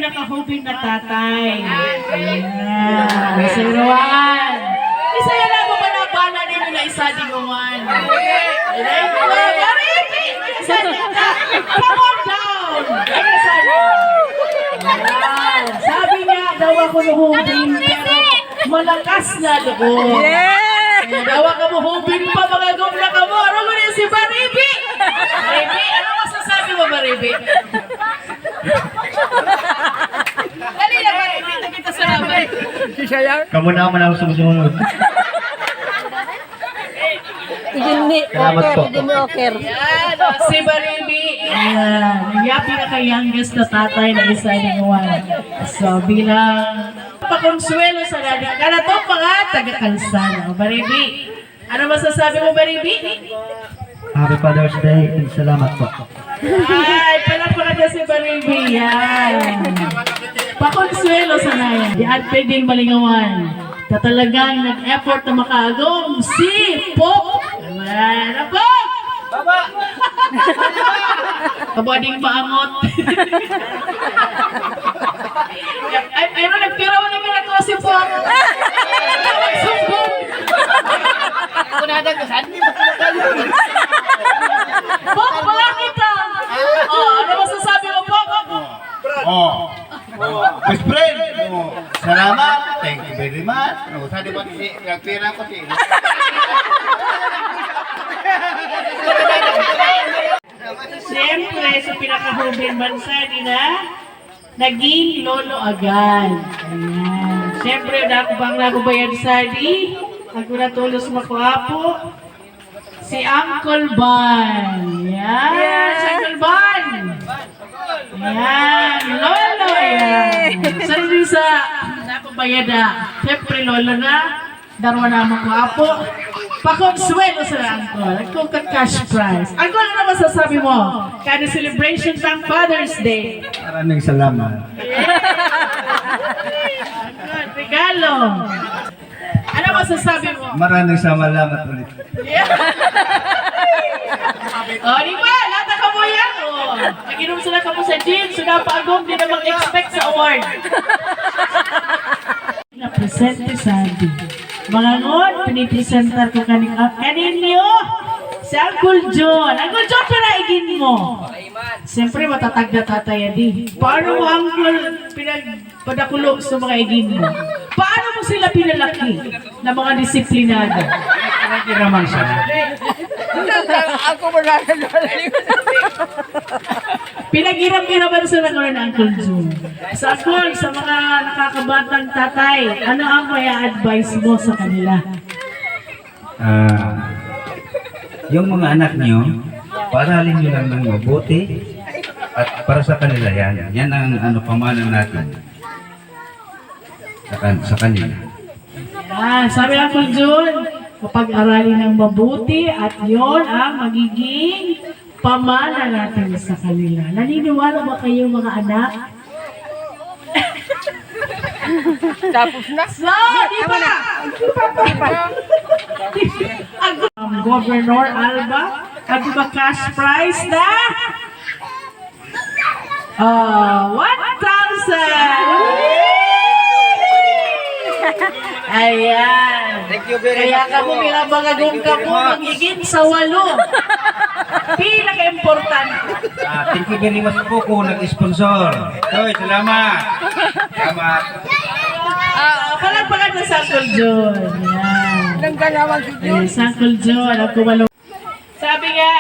Nakahubing na tatay. Ayan. Si Roan. Isa yan ako manabana din na isa di guman. Ayan. Come on down. Ayan. Sabi niya, daw ako nuhubing pero malakas na doon. Ayan, daw ako nuhubing pa mga gumla ka mo. Ano mo rin si Baribi? Baribi, ano masasabi mo Baribi? Dali na ba? Dito kita sa labay. Kamu na ako sumusunod. Salamat po. Yan, si Baribi. Ayan, nagyapi na kay youngest na tatay na isa ng one. So, bilang pakonsuelo sa natin. Kana to mga taga-Kalsana. Baribi, ano masasabi mo Baribi? Happy Father's Day and salamat po. Ay, pala na si Baribi. Yan. Pakonsuelo sa nayan. Di at pwedeng malingawan. Talagang nag-effort na makaagong si Pop. Ano po? Baba! Kabading paangot. Ay, nagtira mo naman ako si Pop. Magsumbong. Kunadag ko saan? Pop, wala kita. Ano masasabi mo, Pop? Best friend! Salamat! Thank you very much! Sa di ba kasi nagpira ko siya? Siyempre, sa pinakahubing bansa nila, naging lolo agad. Ayan. Siyempre, nakubayan sa di, ako natulos makuapo, si Uncle Ban. Yan, si Uncle Ban. Yan, lolo yan. Sarili sa nakubayada. Siyempre, lolo na, darwa na makuapo. Pakonsuelo sa Uncle. Nagkukat cash prize. Uncle, ano masasabi mo? Kada celebration ng Father's Day. Maraming salamat. Uncle, regalo. Ano masasabi mo? Maraming salamat ulit. Di ba? Lata ka mo yan. Nag-inom sila ka mo sa gym. So napagong di na mag-expect sa award. Na-presente sa atin. Mga ngon, pinipresentar ko kaninyo si Uncle John. Uncle John, pinaigin mo. Siyempre, matatag na tataya di. Paano mo, Uncle, pinagpadakulo sa mga igin mo? Paano mo sila pinalaki na mga disiplinado? Pinagiraman siya. Ako mo Pinagiram-giraman sa nagkaroon ng Uncle John. Sa Uncle, sa mga nakakabatang tatay, ano ang may advice mo sa kanila? Yung mga anak nyo, paralin nyo lang ng mabuti at para sa kanila yan. Yan ang pamanan natin sa kanila. Sabi ng Uncle John, kapag-aralin ng mabuti at yon ang magiging pamana natin sa kanila. Naniniwala ba kayo mga anak? Tapos na. So, di ba? Ang Governor Alba, at diba cash prize na? 1,000! Ayan. Thank you very Kaya much ka mo po. pinabangagong ka po magiging sa 8. Pinaka-importante. Thank you very much po kung nag-sponsor. Toy, salamat! Salamat! Palagpagan na sa Uncle John. Ayan. Nangganawan si John. Yes, Uncle John. Ang kumalong. Sabi nga,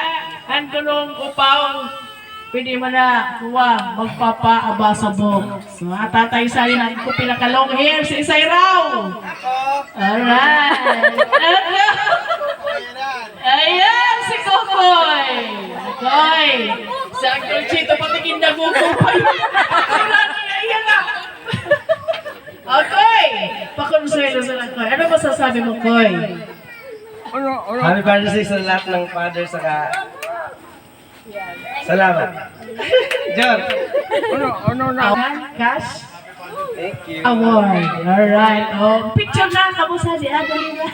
ang tulong upaw, pwede mo na kuha, magpapaaba sa bog. So, tatay sa rin ang ko pinakalong hair sa isay raw. Alright. Ayan, si Kokoy. Kokoy. Si Uncle Chito, patigin na mo ko pa yun. Ayan na. Okay. Pakonsuelo sa lang, Koy. Ano masasabi mo, Koy? Happy Father's Day sa lahat ng father saka salamat. John. Cash Thank you. award. Alright. Oh, picture na. Kamusta di Adelina?